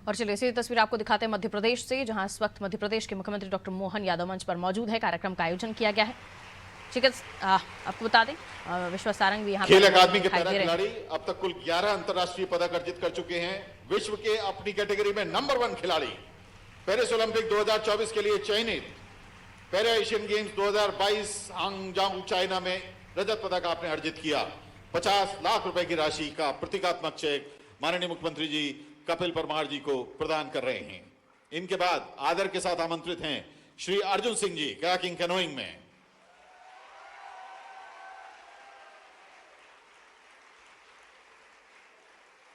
और चलिए इसी तस्वीर आपको दिखाते हैं मध्य प्रदेश से, जहां इस वक्त मध्य प्रदेश के मुख्यमंत्री डॉक्टर मोहन यादव मंच पर मौजूद है। कार्यक्रम का आयोजन किया गया है। आपको बता दें, विश्वास सारंग भी यहाँ खेल अकादमी के पैरा खिलाड़ी अब तक कुल 11 अंतर्राष्ट्रीय पदक अर्जित कर चुके हैं। विश्व के अपनी कैटेगरी में नंबर 1 खिलाड़ी, पेरिस ओलंपिक 2024 के लिए चयनित, पैरा एशियन गेम्स 2022 हांगजांग चाइना में रजत पदक आपने अर्जित किया। 50 लाख रुपए की राशि का प्रतीकात्मक चेक माननीय मुख्यमंत्री जी कपिल परमार जी को प्रदान कर रहे हैं। इनके बाद आदर के साथ आमंत्रित हैं श्री अर्जुन सिंह जी कयाकिंग कैनोइंग में।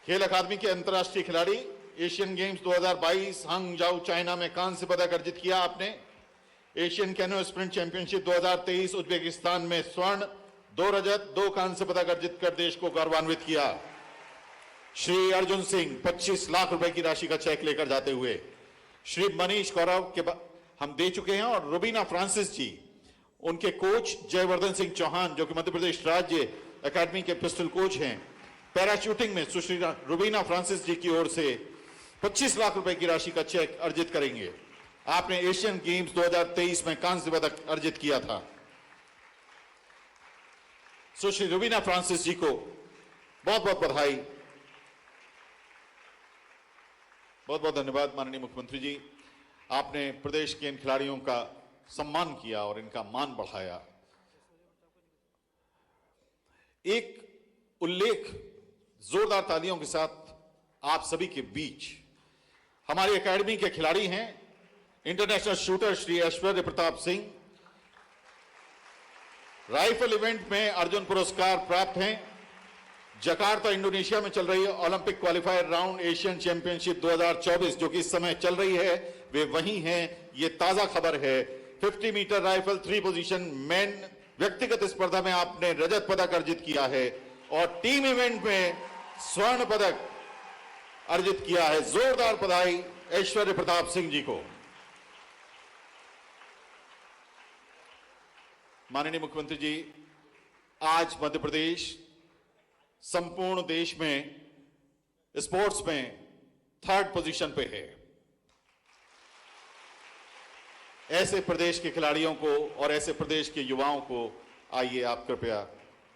खेल अकादमी के अंतर्राष्ट्रीय खिलाड़ी, एशियन गेम्स 2022 हांगजांग चाइना में कांस्य पदक अर्जित किया आपने। Asian canoe sprint championship 2023 Uzbekistan में स्वर्ण, 2 रजत 2 कांस्य पदक अर्जित कर देश को गौरवान्वित किया। श्री अर्जुन सिंह 25 लाख रुपए की राशि का चेक लेकर जाते हुए, श्री मनीष गौरव के हम दे चुके हैं, और रुबीना फ्रांसिस जी, उनके कोच जयवर्धन सिंह चौहान जो कि मध्य प्रदेश राज्य अकादमी के पिस्टल कोच हैं, पैराशूटिंग में सुश्री रुबीना फ्रांसिस जी की ओर से 25 लाख रुपए की राशि का चेक अर्जित करेंगे। आपने एशियन गेम्स 2023 में कांस्य पदक अर्जित किया था। सुश्री रुबीना फ्रांसिस जी को बहुत बहुत बधाई, बहुत बहुत धन्यवाद। माननीय मुख्यमंत्री जी, आपने प्रदेश के इन खिलाड़ियों का सम्मान किया और इनका मान बढ़ाया। एक उल्लेख जोरदार तालियों के साथ आप सभी के बीच, हमारी एकेडमी के खिलाड़ी हैं इंटरनेशनल शूटर श्री ऐश्वर्य प्रताप सिंह, राइफल इवेंट में अर्जुन पुरस्कार प्राप्त हैं। जकार्ता इंडोनेशिया में चल रही है Olympic qualifier round Asian championship 2024 जो कि इस समय चल रही है, वे वहीं हैं। ये ताजा खबर है। 50 मीटर राइफल 3 पोजीशन मेन व्यक्तिगत स्पर्धा में आपने रजत पदक अर्जित किया है और टीम इवेंट में स्वर्ण पदक अर्जित किया है। जोरदार बधाई ऐश्वर्य प्रताप सिंह जी को। माननीय मुख्यमंत्री जी, आज मध्य प्रदेश संपूर्ण देश में स्पोर्ट्स में 3rd पोजीशन पे है। ऐसे प्रदेश के खिलाड़ियों को और ऐसे प्रदेश के युवाओं को आइए आप कृपया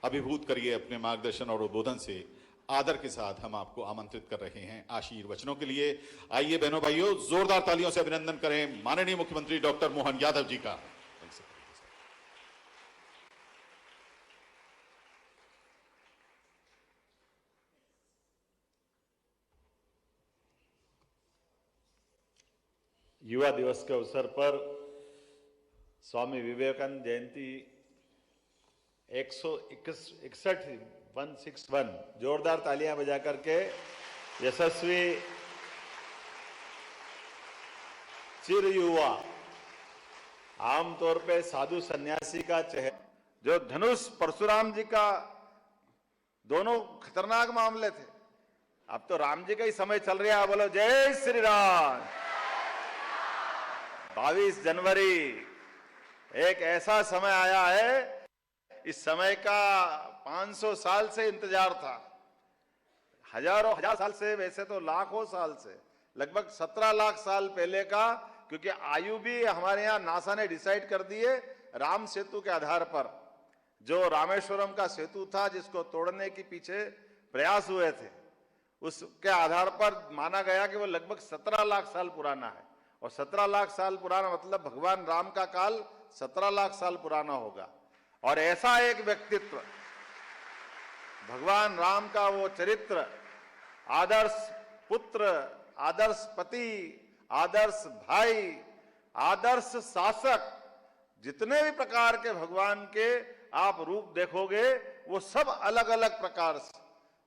अभिभूत करिए अपने मार्गदर्शन और उद्बोधन से। आदर के साथ हम आपको आमंत्रित कर रहे हैं आशीर्वचनों के लिए। आइए बहनों भाइयों, जोरदार तालियों से अभिनंदन करें माननीय मुख्यमंत्री डॉक्टर मोहन यादव जी का। युवा दिवस के अवसर पर स्वामी विवेकानंद जयंती 161 जोरदार तालियां बजा करके यशस्वी चिर युवा, आमतौर पे साधु सन्यासी का चेहरा, जो धनुष परशुराम जी का, दोनों खतरनाक मामले थे। अब तो राम जी का ही समय चल रहा है। बोलो जय श्री राम। 22 जनवरी एक ऐसा समय आया है, इस समय का 500 साल से इंतजार था, हजार साल से, वैसे तो लाखों साल से, लगभग 17 लाख साल पहले का, क्योंकि आयु भी हमारे यहाँ नासा ने डिसाइड कर दी है राम सेतु के आधार पर। जो रामेश्वरम का सेतु था जिसको तोड़ने के पीछे प्रयास हुए थे, उसके आधार पर माना गया कि वो लगभग 17 लाख साल पुराना है। और 17 लाख साल पुराना मतलब भगवान राम का काल 17 लाख साल पुराना होगा। और ऐसा एक व्यक्तित्व, भगवान राम का वो चरित्र, आदर्श पुत्र, आदर्श पति, आदर्श भाई, आदर्श शासक, जितने भी प्रकार के भगवान के आप रूप देखोगे वो सब अलग अलग प्रकार से।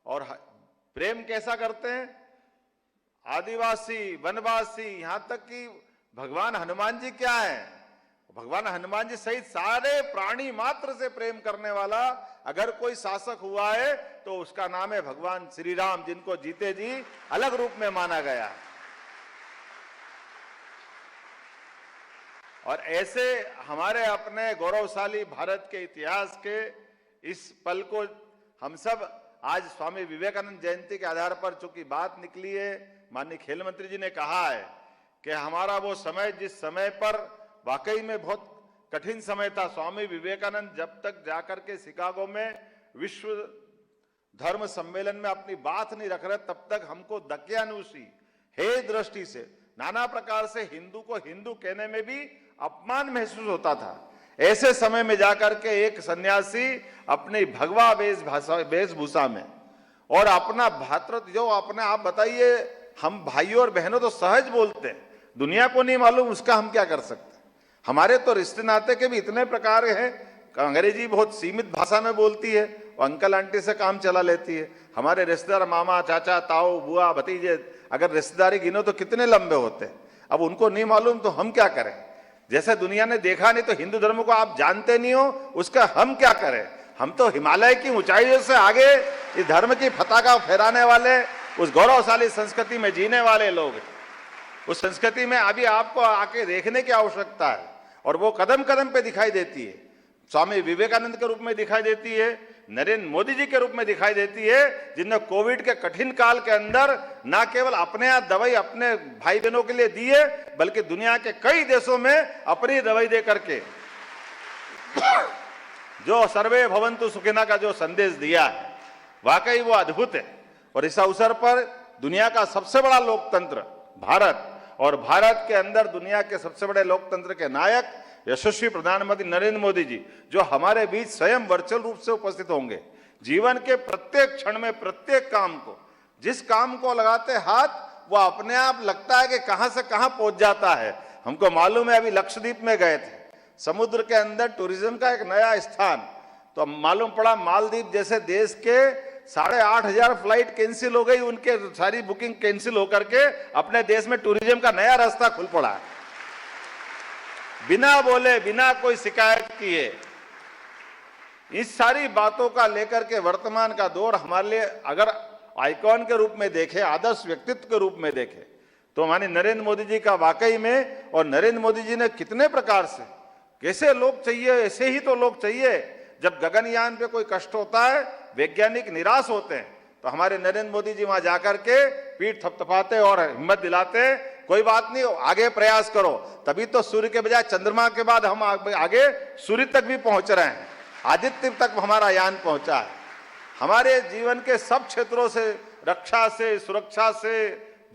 और प्रेम कैसा करते हैं, आदिवासी, वनवासी, यहां तक कि भगवान हनुमान जी क्या है, भगवान हनुमान जी सहित सारे प्राणी मात्र से प्रेम करने वाला अगर कोई शासक हुआ है तो उसका नाम है भगवान श्री राम, जिनको जीते जी अलग रूप में माना गया है। और ऐसे हमारे अपने गौरवशाली भारत के इतिहास के इस पल को हम सब आज स्वामी विवेकानंद जयंती के आधार पर चूंकि बात निकली है, माननीय खेल मंत्री जी ने कहा है कि हमारा वो समय, जिस समय पर वाकई में बहुत कठिन समय था, स्वामी विवेकानंद जब तक जाकर के शिकागो में विश्व धर्म सम्मेलन में अपनी बात नहीं रख रहे, तब तक हमको दकियानुसी हे दृष्टि से नाना प्रकार से हिंदू को हिंदू कहने में भी अपमान महसूस होता था। ऐसे समय में जाकर के एक सन्यासी अपनी भगवा वेशभूषा में और अपना भातृत्व, जो अपने आप बताइए, हम भाइयों और बहनों तो सहज बोलते हैं, दुनिया को नहीं मालूम उसका हम क्या कर सकते। हमारे तो रिश्ते नाते के भी इतने प्रकार हैं। अंग्रेजी बहुत सीमित भाषा में बोलती है, वो अंकल आंटी से काम चला लेती है। हमारे रिश्तेदार मामा, चाचा, ताऊ, बुआ, भतीजे, अगर रिश्तेदारी गिनो तो कितने लंबे होते हैं। अब उनको नहीं मालूम तो हम क्या करें। जैसे दुनिया ने देखा नहीं तो हिंदू धर्म को आप जानते नहीं हो, उसका हम क्या करें। हम तो हिमालय की ऊंचाइयों से आगे इस धर्म की पताका फहराने वाले, उस गौरवशाली संस्कृति में जीने वाले लोग हैं। उस संस्कृति में अभी आपको आके देखने की आवश्यकता है और वो कदम कदम पे दिखाई देती है। स्वामी विवेकानंद के रूप में दिखाई देती है, नरेंद्र मोदी जी के रूप में दिखाई देती है, जिन्होंने कोविड के कठिन काल के अंदर न केवल अपने यहाँ दवाई अपने भाई बहनों के लिए दी है, बल्कि दुनिया के कई देशों में अपनी दवाई दे करके जो सर्वे भवन्तु सुखिनः का जो संदेश दिया है, वाकई वो अद्भुत है। और इस अवसर पर दुनिया का सबसे बड़ा लोकतंत्र भारत, और भारत के अंदर दुनिया के सबसे बड़े लोकतंत्र के नायक यशस्वी प्रधानमंत्री नरेंद्र मोदी जी, जो हमारे बीच स्वयं वर्चुअल रूप से उपस्थित होंगे। जीवन के प्रत्येक क्षण में प्रत्येक काम को, जिस काम को लगाते हाथ, वो अपने आप लगता है कि कहां से कहां पहुंच जाता है। हमको मालूम है, अभी लक्षद्वीप में गए थे, समुद्र के अंदर टूरिज्म का एक नया स्थान, तो मालूम पड़ा मालदीव जैसे देश के 8,500 फ्लाइट कैंसिल हो गई, उनके सारी बुकिंग कैंसिल होकर के अपने देश में टूरिज्म का नया रास्ता खुल पड़ा है, बिना बोले, बिना कोई शिकायत किए। इस सारी बातों का लेकर के वर्तमान का दौर हमारे लिए अगर आइकॉन के रूप में देखे, आदर्श व्यक्तित्व के रूप में देखे, तो माननीय नरेंद्र मोदी जी का वाकई में, और नरेंद्र मोदी जी ने कितने प्रकार से, कैसे लोग चाहिए, ऐसे ही तो लोग चाहिए। जब गगनयान पे कोई कष्ट होता है, वैज्ञानिक निराश होते हैं, तो हमारे नरेंद्र मोदी जी वहां जाकर के पीठ थपथपाते और हिम्मत दिलाते, कोई बात नहीं, आगे प्रयास करो। तभी तो सूर्य के बजाय चंद्रमा के बाद हम आगे सूर्य तक भी पहुंच रहे हैं, आदित्य तक हमारा यान पहुंचा है। हमारे जीवन के सब क्षेत्रों से, रक्षा से, सुरक्षा से,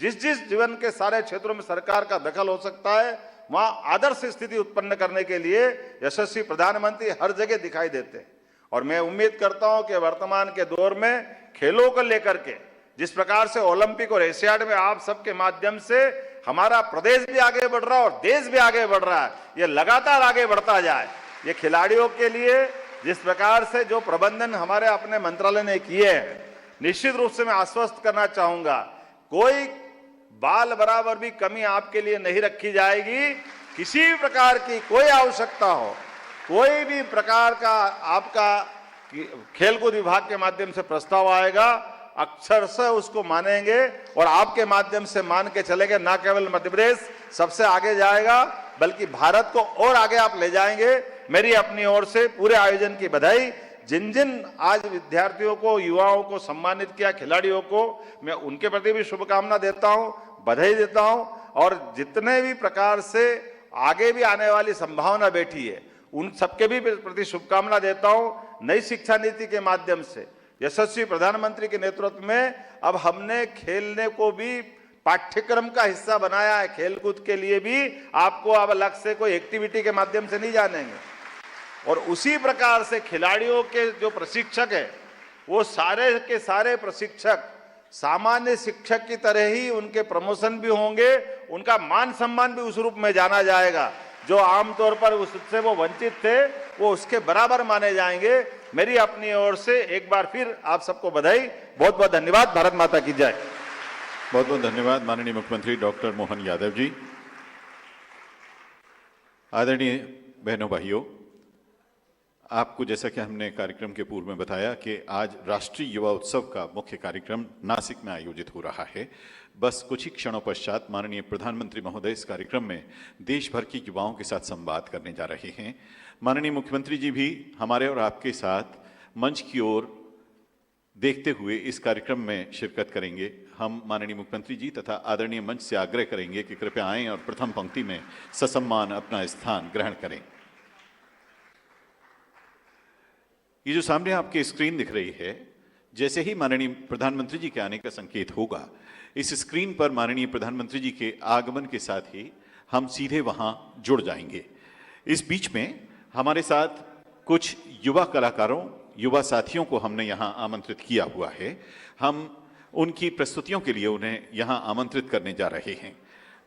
जिस जिस जीवन के सारे क्षेत्रों में सरकार का दखल हो सकता है, वहां आदर्श स्थिति उत्पन्न करने के लिए यशस्वी प्रधानमंत्री हर जगह दिखाई देते हैं। और मैं उम्मीद करता हूं कि वर्तमान के दौर में खेलों को लेकर के, जिस प्रकार से ओलंपिक और एशियाड में आप सबके माध्यम से हमारा प्रदेश भी आगे बढ़ रहा है और देश भी आगे बढ़ रहा है, ये लगातार आगे बढ़ता जाए। ये खिलाड़ियों के लिए जिस प्रकार से जो प्रबंधन हमारे अपने मंत्रालय ने किए हैं, निश्चित रूप से मैं आश्वस्त करना चाहूंगा, कोई बाल बराबर भी कमी आपके लिए नहीं रखी जाएगी। किसी भी प्रकार की कोई आवश्यकता हो, कोई भी प्रकार का आपका खेलकूद विभाग के माध्यम से प्रस्ताव आएगा, अक्षरशः उसको मानेंगे और आपके माध्यम से मान के चलेंगे। ना केवल मध्य प्रदेश सबसे आगे जाएगा, बल्कि भारत को और आगे आप ले जाएंगे। मेरी अपनी ओर से पूरे आयोजन की बधाई। जिन जिन आज विद्यार्थियों को, युवाओं को सम्मानित किया, खिलाड़ियों को, मैं उनके प्रति भी शुभकामना देता हूं, बधाई देता हूं। और जितने भी प्रकार से आगे भी आने वाली संभावना बैठी है, उन सबके भी प्रति शुभकामना देता हूं। नई शिक्षा नीति के माध्यम से यशस्वी प्रधानमंत्री के नेतृत्व में अब हमने खेलने को भी पाठ्यक्रम का हिस्सा बनाया है। खेलकूद के लिए भी आपको अब अलग से कोई एक्टिविटी के माध्यम से नहीं जानेंगे। और उसी प्रकार से खिलाड़ियों के जो प्रशिक्षक है, वो सारे के सारे प्रशिक्षक सामान्य शिक्षक की तरह ही उनके प्रमोशन भी होंगे, उनका मान सम्मान भी उस रूप में जाना जाएगा। जो आमतौर पर उससे वो वंचित थे, वो उसके बराबर माने जाएंगे। मेरी अपनी ओर से एक बार फिर आप सबको बधाई, बहुत बहुत धन्यवाद। भारत माता की जय। बहुत बहुत धन्यवाद माननीय मुख्यमंत्री डॉक्टर मोहन यादव जी। आदरणीय बहनों भाइयों, आपको जैसा कि हमने कार्यक्रम के पूर्व में बताया कि आज राष्ट्रीय युवा उत्सव का मुख्य कार्यक्रम नासिक में आयोजित हो रहा है। बस कुछ ही क्षणों पश्चात माननीय प्रधानमंत्री महोदय इस कार्यक्रम में देश भर के युवाओं के साथ संवाद करने जा रहे हैं। माननीय मुख्यमंत्री जी भी हमारे और आपके साथ मंच की ओर देखते हुए इस कार्यक्रम में शिरकत करेंगे। हम माननीय मुख्यमंत्री जी तथा आदरणीय मंच से आग्रह करेंगे कि कृपया आएं और प्रथम पंक्ति में ससम्मान अपना स्थान ग्रहण करें। ये जो सामने आपके स्क्रीन दिख रही है, जैसे ही माननीय प्रधानमंत्री जी के आने का संकेत होगा, इस स्क्रीन पर माननीय प्रधानमंत्री जी के आगमन के साथ ही हम सीधे वहां जुड़ जाएंगे। इस बीच में हमारे साथ कुछ युवा कलाकारों, युवा साथियों को हमने यहां आमंत्रित किया हुआ है। हम उनकी प्रस्तुतियों के लिए उन्हें यहां आमंत्रित करने जा रहे हैं।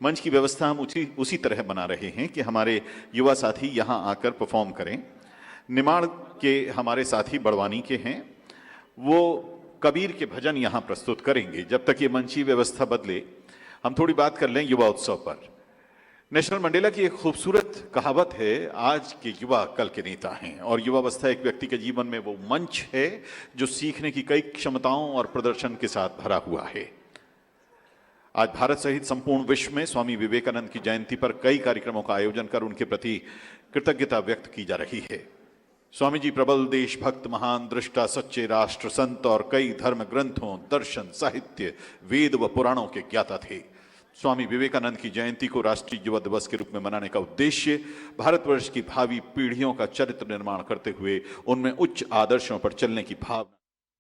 मंच की व्यवस्था हम उसी तरह बना रहे हैं कि हमारे युवा साथी यहां आकर परफॉर्म करें। निमाड़ के हमारे साथी बड़वानी के हैं, वो कबीर के भजन यहां प्रस्तुत करेंगे। जब तक ये मंची व्यवस्था बदले, हम थोड़ी बात कर लें युवा उत्सव पर। नेशनल मंडेला की एक खूबसूरत कहावत है, आज के युवा कल के नेता हैं। और युवावस्था एक व्यक्ति के जीवन में वो मंच है जो सीखने की कई क्षमताओं और प्रदर्शन के साथ भरा हुआ है। आज भारत सहित संपूर्ण विश्व में स्वामी विवेकानंद की जयंती पर कई कार्यक्रमों का आयोजन कर उनके प्रति कृतज्ञता व्यक्त की जा रही है। स्वामी जी प्रबल देशभक्त, महान दृष्टा, सच्चे राष्ट्र संत और कई धर्म ग्रंथों, दर्शन, साहित्य, वेद व पुराणों के ज्ञाता थे। स्वामी विवेकानंद की जयंती को राष्ट्रीय युवा दिवस के रूप में मनाने का उद्देश्य भारतवर्ष की भावी पीढ़ियों का चरित्र निर्माण करते हुए उनमें उच्च आदर्शों पर चलने की भावना